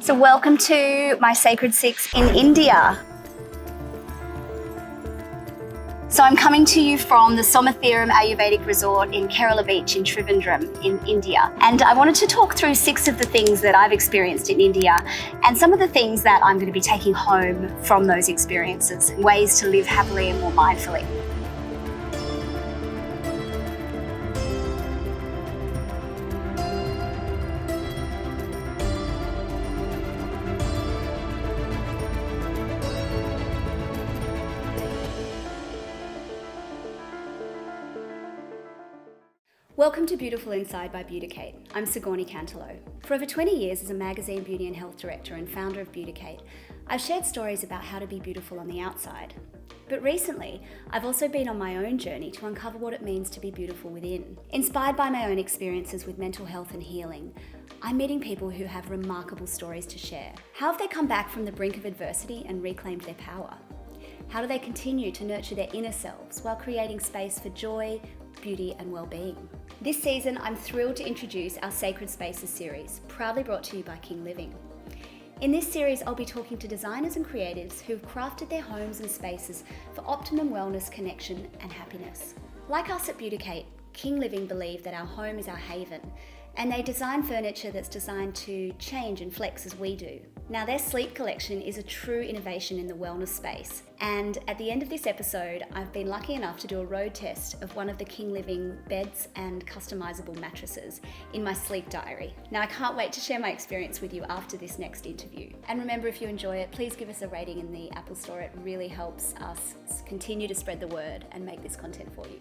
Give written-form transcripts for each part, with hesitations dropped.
So welcome to my Sacred Six in India. So I'm coming to you from the Somatheeram Ayurvedic Resort in Kerala Beach in Trivandrum in India. And I wanted to talk through 6 of the things that I've experienced in India and some of the things that I'm going to be taking home from those experiences, ways to live happily and more mindfully. Welcome to Beautiful Inside by Beauticate. I'm Sigourney Cantelo. For over 20 years as a magazine beauty and health director and founder of Beauticate, I've shared stories about how to be beautiful on the outside. But recently, I've also been on my own journey to uncover what it means to be beautiful within. Inspired by my own experiences with mental health and healing, I'm meeting people who have remarkable stories to share. How have they come back from the brink of adversity and reclaimed their power? How do they continue to nurture their inner selves while creating space for joy, beauty and well-being? This season, I'm thrilled to introduce our Sacred Spaces series, proudly brought to you by King Living. In this series, I'll be talking to designers and creatives who've crafted their homes and spaces for optimum wellness, connection and happiness. Like us at Beauticate, King Living believe that our home is our haven, and they design furniture that's designed to change and flex as we do. Now, their sleep collection is a true innovation in the wellness space. And at the end of this episode, I've been lucky enough to do a road test of one of the King Living beds and customizable mattresses in my sleep diary. Now, I can't wait to share my experience with you after this next interview. And remember, if you enjoy it, please give us a rating in the Apple Store. It really helps us continue to spread the word and make this content for you.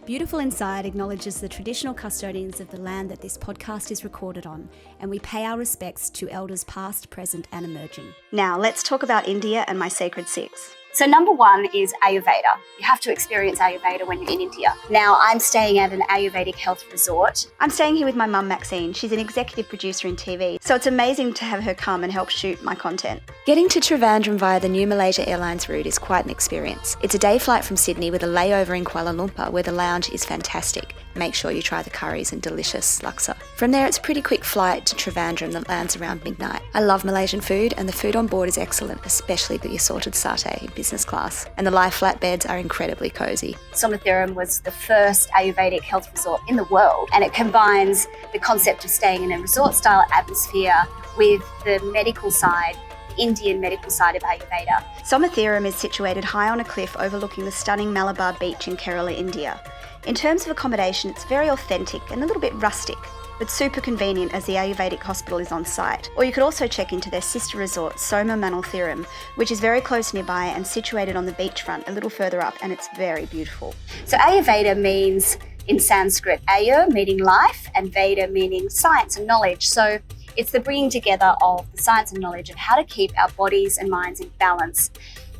Beautiful Inside acknowledges the traditional custodians of the land that this podcast is recorded on, and we pay our respects to elders past, present and emerging. Now, let's talk about India and my Sacred Six. So number 1 is Ayurveda. You have to experience Ayurveda when you're in India. Now, I'm staying at an Ayurvedic health resort. I'm staying here with my mum, Maxine. She's an executive producer in TV, so it's amazing to have her come and help shoot my content. Getting to Trivandrum via the new Malaysia Airlines route is quite an experience. It's a day flight from Sydney with a layover in Kuala Lumpur, where the lounge is fantastic. Make sure you try the curries and delicious laksa. From there, it's a pretty quick flight to Trivandrum that lands around midnight. I love Malaysian food, and the food on board is excellent, especially the assorted satay in business class. And the lie flat beds are incredibly cosy. Somatheeram was the first Ayurvedic health resort in the world, and it combines the concept of staying in a resort-style atmosphere with the medical side, the Indian medical side of Ayurveda. Somatheeram is situated high on a cliff overlooking the stunning Malabar beach in Kerala, India. In terms of accommodation, it's very authentic and a little bit rustic, but super convenient as the Ayurvedic hospital is on site. Or you could also check into their sister resort, Somatheeram, which is very close nearby and situated on the beachfront a little further up, and it's very beautiful. So Ayurveda means, in Sanskrit, Ayur meaning life and Veda meaning science and knowledge. So it's the bringing together of the science and knowledge of how to keep our bodies and minds in balance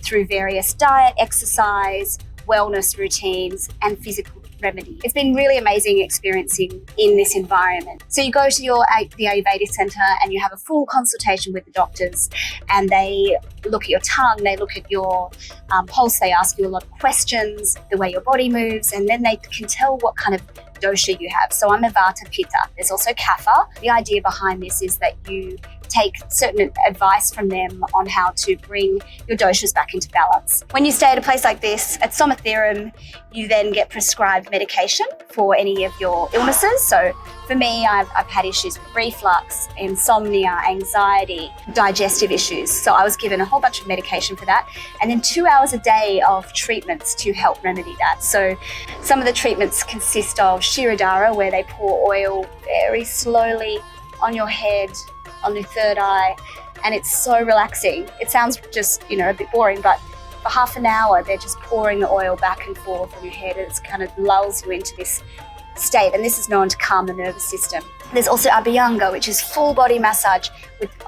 through various diet, exercise, wellness routines and physical remedy. It's been really amazing experiencing in this environment. So you go to the Ayurvedic Centre and you have a full consultation with the doctors, and they look at your tongue, they look at your pulse, they ask you a lot of questions, the way your body moves, and then they can tell what kind of dosha you have. So I'm a Vata Pitta. There's also Kapha. The idea behind this is that you take certain advice from them on how to bring your doshas back into balance. When you stay at a place like this, at Somatheeram, you then get prescribed medication for any of your illnesses. So for me, I've had issues with reflux, insomnia, anxiety, digestive issues. So I was given a whole bunch of medication for that. And then 2 hours a day of treatments to help remedy that. So some of the treatments consist of Shirodhara, where they pour oil very slowly on your head, on your third eye, and it's so relaxing. It sounds just, a bit boring, but for half an hour, they're just pouring the oil back and forth on your head, and it kind of lulls you into this state, and this is known to calm the nervous system. There's also Abhyanga, which is full body massage.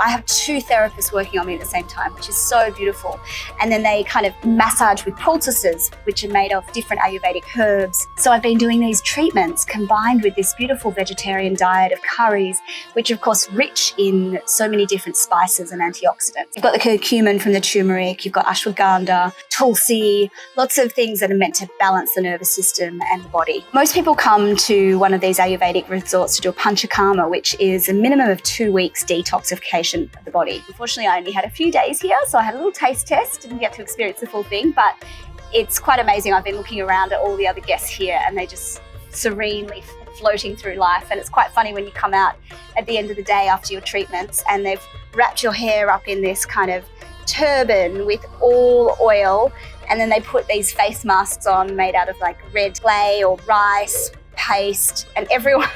I have 2 therapists working on me at the same time, which is so beautiful. And then they kind of massage with poultices, which are made of different Ayurvedic herbs. So I've been doing these treatments combined with this beautiful vegetarian diet of curries, which of course rich in so many different spices and antioxidants. You've got the curcumin from the turmeric, you've got ashwagandha, tulsi, lots of things that are meant to balance the nervous system and the body. Most people come to one of these Ayurvedic resorts to do a panchakarma, which is a minimum of 2 weeks detoxification of the body. Unfortunately, I only had a few days here, so I had a little taste test, didn't get to experience the full thing, but it's quite amazing. I've been looking around at all the other guests here and they're just serenely floating through life. And it's quite funny when you come out at the end of the day after your treatments and they've wrapped your hair up in this kind of turban with all oil, and then they put these face masks on made out of like red clay or rice paste, and everyone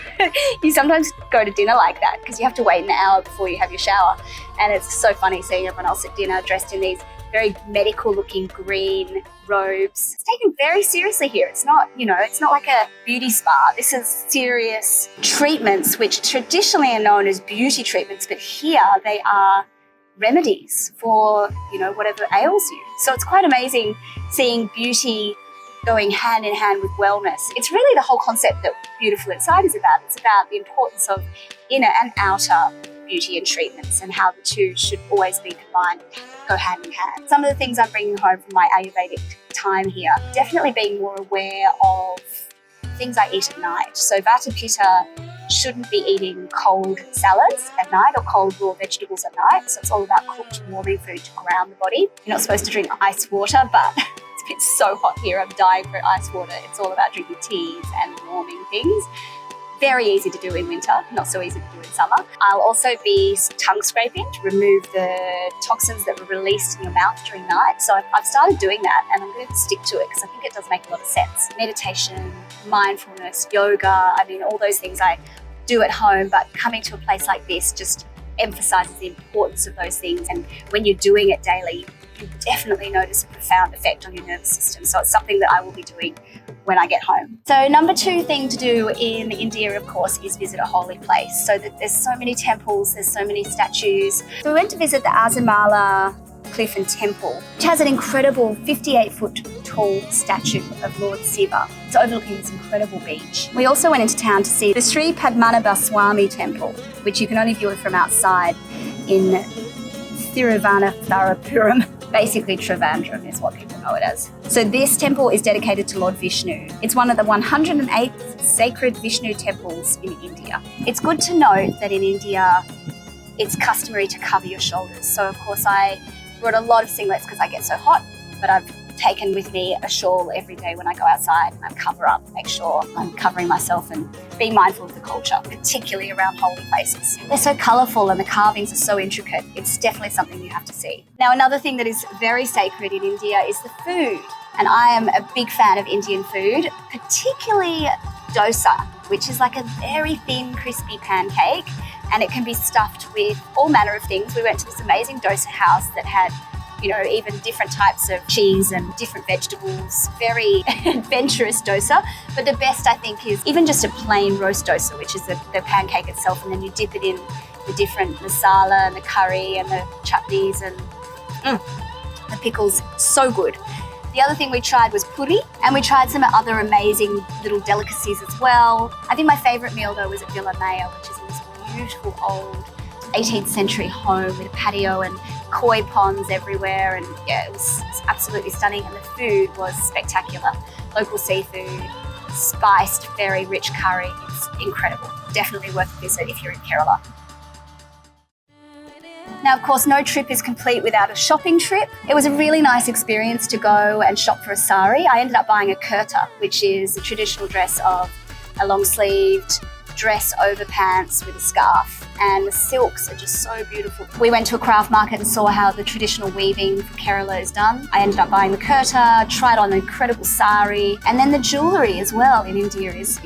you sometimes go to dinner like that because you have to wait an hour before you have your shower, and it's so funny seeing everyone else at dinner dressed in these very medical looking green robes. It's taken very seriously here. It's not, it's not like a beauty spa. This is serious treatments which traditionally are known as beauty treatments, but here they are remedies for, whatever ails you. So it's quite amazing seeing beauty going hand in hand with wellness. It's really the whole concept that Beautiful Inside is about. It's about the importance of inner and outer beauty and treatments and how the two should always be combined, go hand in hand. Some of the things I'm bringing home from my Ayurvedic time here, definitely being more aware of things I eat at night. So Vata Pitta shouldn't be eating cold salads at night or cold raw vegetables at night. So it's all about cooked warming food to ground the body. You're not supposed to drink ice water, but it's been so hot here, I'm dying for ice water. It's all about drinking teas and warming things. Very easy to do in winter, not so easy to do in summer. I'll also be tongue scraping to remove the toxins that were released in your mouth during night. So I've started doing that and I'm going to stick to it because I think it does make a lot of sense. Meditation, mindfulness, yoga, all those things I do at home, but coming to a place like this just emphasizes the importance of those things. And when you're doing it daily, you definitely notice a profound effect on your nervous system. So it's something that I will be doing when I get home. So number 2 thing to do in India, of course, is visit a holy place. So that there's so many temples, there's so many statues. So we went to visit the Azamala Cliff and Temple, which has an incredible 58-foot tall statue of Lord Shiva. It's overlooking this incredible beach. We also went into town to see the Sri Padmanabhaswamy Temple, which you can only view it from outside in Thiruvananthapuram. Basically, Trivandrum is what people know it as. So this temple is dedicated to Lord Vishnu. It's one of the 108 sacred Vishnu temples in India. It's good to note that in India, it's customary to cover your shoulders. So of course I brought a lot of singlets because I get so hot, but I've taken with me a shawl every day when I go outside and cover up, make sure I'm covering myself and being mindful of the culture, particularly around holy places. They're so colourful and the carvings are so intricate. It's definitely something you have to see. Now, another thing that is very sacred in India is the food. And I am a big fan of Indian food, particularly dosa, which is like a very thin, crispy pancake, and it can be stuffed with all manner of things. We went to this amazing dosa house that had even different types of cheese and different vegetables, very adventurous dosa. But the best, I think, is even just a plain roast dosa, which is the pancake itself, and then you dip it in the different masala and the curry and the chutneys and the pickles. So good. The other thing we tried was puri, and we tried some other amazing little delicacies as well. I think my favourite meal, though, was at Villa Maya, which is in this beautiful old 18th century home with a patio and koi ponds everywhere, and it was absolutely stunning, and the food was spectacular. Local seafood, spiced, very rich curry. It's incredible. Definitely worth a visit if you're in Kerala. Now, of course, no trip is complete without a shopping trip. It was a really nice experience to go and shop for a sari. I ended up buying a kurta, which is a traditional dress of a long-sleeved dress over pants with a scarf, and the silks are just so beautiful. We went to a craft market and saw how the traditional weaving for Kerala is done. I ended up buying the kurta, tried on an incredible sari, and then the jewellery as well in India is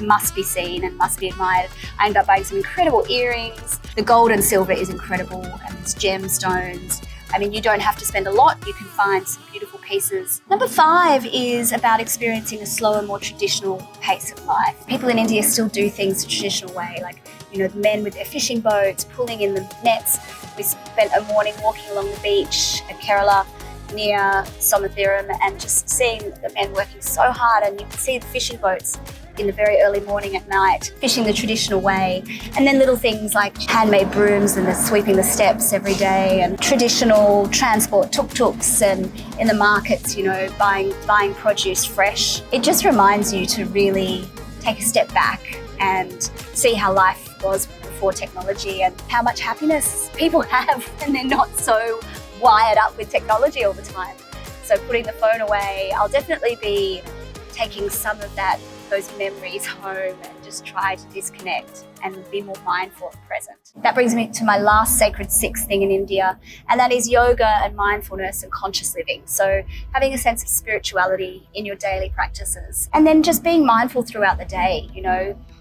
must be seen and must be admired. I ended up buying some incredible earrings. The gold and silver is incredible, and there's gemstones. You don't have to spend a lot. You can find some beautiful pieces. Number 5 is about experiencing a slower, more traditional pace of life. People in India still do things the traditional way, like, the men with their fishing boats, pulling in the nets. We spent a morning walking along the beach at Kerala near Somatheeram and just seeing the men working so hard, and you can see the fishing boats in the very early morning at night, fishing the traditional way. And then little things like handmade brooms and the sweeping the steps every day, and traditional transport tuk-tuks, and in the markets, buying produce fresh. It just reminds you to really take a step back and see how life was before technology and how much happiness people have when they're not so wired up with technology all the time. So putting the phone away, I'll definitely be taking some of those memories home and just try to disconnect and be more mindful and present. That brings me to my last sacred sixth thing in India, and that is yoga and mindfulness and conscious living. So having a sense of spirituality in your daily practices, and then just being mindful throughout the day,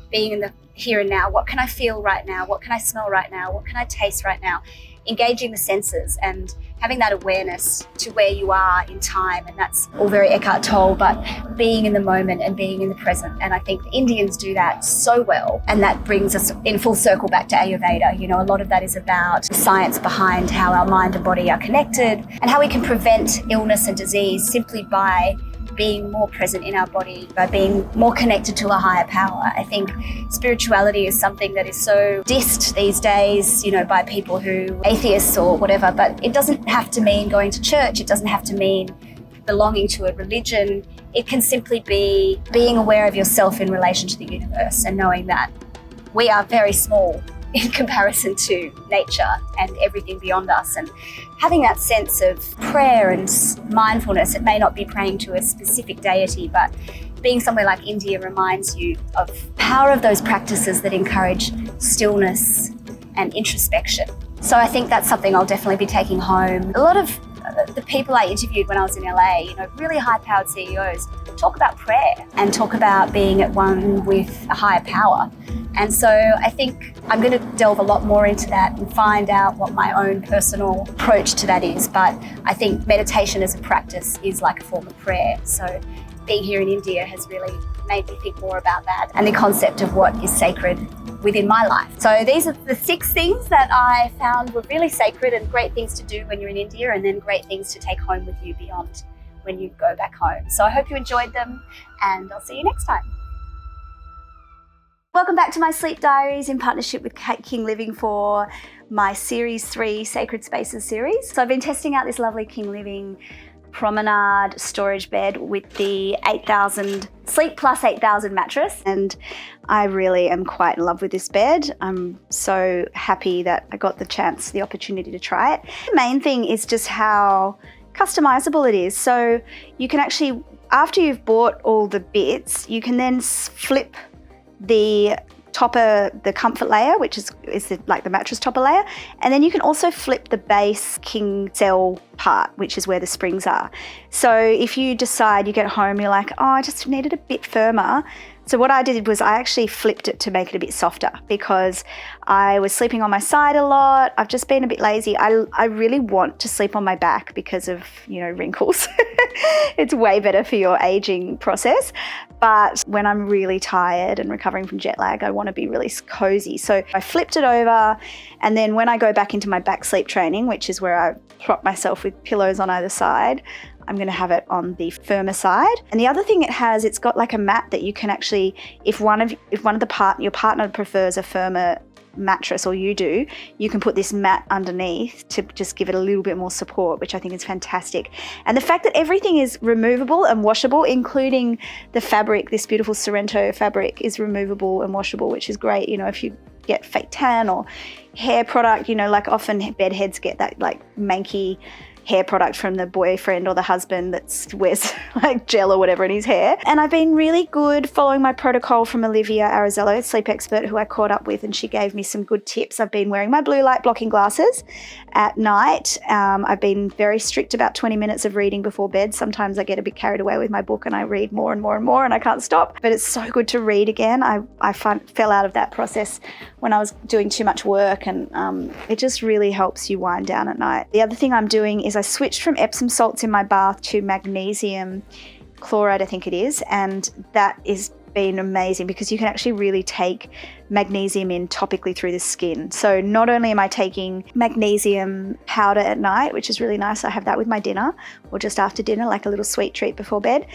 being in the here and now. What can I feel right now? What can I smell right now? What can I taste right now? Engaging the senses and having that awareness to where you are in time. And that's all very Eckhart Tolle, but being in the moment and being in the present. And I think the Indians do that so well. And that brings us in full circle back to Ayurveda. A lot of that is about the science behind how our mind and body are connected and how we can prevent illness and disease simply by being more present in our body, by being more connected to a higher power. I think spirituality is something that is so dissed these days, by people who are atheists or whatever, but it doesn't have to mean going to church. It doesn't have to mean belonging to a religion. It can simply be being aware of yourself in relation to the universe and knowing that we are very small in comparison to nature and everything beyond us, and having that sense of prayer and mindfulness. It may not be praying to a specific deity, but being somewhere like India reminds you of the power of those practices that encourage stillness and introspection. So I think that's something I'll definitely be taking home. A lot of the people I interviewed when I was in LA, really high-powered CEOs, talk about prayer and talk about being at one with a higher power. And so I think I'm going to delve a lot more into that and find out what my own personal approach to that is. But I think meditation as a practice is like a form of prayer. So being here in India has really made me think more about that and the concept of what is sacred within my life. So these are the 6 things that I found were really sacred and great things to do when you're in India, and then great things to take home with you beyond when you go back home. So I hope you enjoyed them, and I'll see you next time. Welcome back to my Sleep Diaries in partnership with King Living for my Series 3 Sacred Spaces series. So I've been testing out this lovely King Living promenade storage bed with the 8,000 Sleep Plus 8,000 mattress, and I really am quite in love with this bed. I'm so happy that I got the opportunity to try it. The main thing is just how customizable it is. So you can actually, after you've bought all the bits, you can then flip the topper, the comfort layer, which is like the mattress topper layer, and then you can also flip the base king cell part, which is where the springs are. So if you decide you get home, you're like, oh, I just need it a bit firmer. So what I did was I actually flipped it to make it a bit softer because I was sleeping on my side a lot. I've just been a bit lazy. I really want to sleep on my back because of, wrinkles. It's way better for your aging process. But when I'm really tired and recovering from jet lag, I want to be really cozy. So I flipped it over, and then when I go back into my back sleep training, which is where I prop myself with pillows on either side, I'm going to have it on the firmer side. And the other thing it's got like a mat that you can actually, if your partner prefers a firmer mattress, or you do, you can put this mat underneath to just give it a little bit more support, which I think is fantastic. And the fact that everything is removable and washable, including the fabric, this beautiful Sorrento fabric is removable and washable, which is great. If you get fake tan or hair product, like often bed heads get that like manky hair product from the boyfriend or the husband that wears like gel or whatever in his hair. And I've been really good following my protocol from Olivia Arizello, sleep expert, who I caught up with, and she gave me some good tips. I've been wearing my blue light blocking glasses at night. I've been very strict about 20 minutes of reading before bed. Sometimes I get a bit carried away with my book and I read more and more and more and I can't stop. But it's so good to read again. I fell out of that process when I was doing too much work, and it just really helps you wind down at night. The other thing I'm doing is I switched from Epsom salts in my bath to magnesium chloride, I think it is, and that is been amazing because you can actually really take magnesium in topically through the skin. So not only am I taking magnesium powder at night, which is really nice, I have that with my dinner or just after dinner, like a little sweet treat before bed.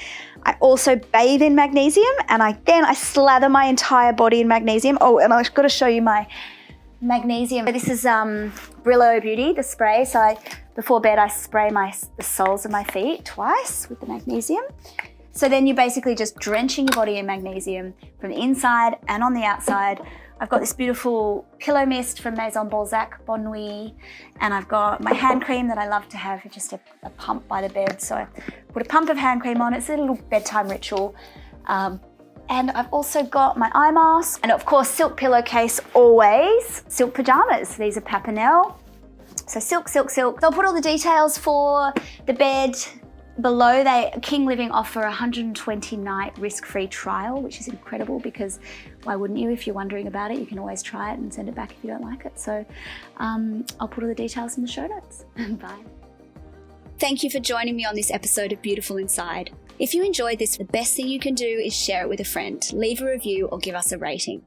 I also bathe in magnesium, and I slather my entire body in magnesium. Oh, and I've got to show you my magnesium. This is Brillo Beauty, the spray. So before bed I spray the soles of my feet twice with the magnesium. So then you're basically just drenching your body in magnesium from the inside and on the outside. I've got this beautiful pillow mist from Maison Balzac Bonne Nuit, and I've got my hand cream that I love to have, just a pump by the bed. So I put a pump of hand cream on. It's a little bedtime ritual. And I've also got my eye mask, and of course silk pillowcase always. Silk pajamas, these are Papinel. So silk, silk, silk. So I'll put all the details for the bed below. King Living offer a 120-night risk-free trial, which is incredible because why wouldn't you? If you're wondering about it, you can always try it and send it back if you don't like it. So I'll put all the details in the show notes. Bye. Thank you for joining me on this episode of Beautiful Inside. If you enjoyed this, the best thing you can do is share it with a friend, leave a review or give us a rating.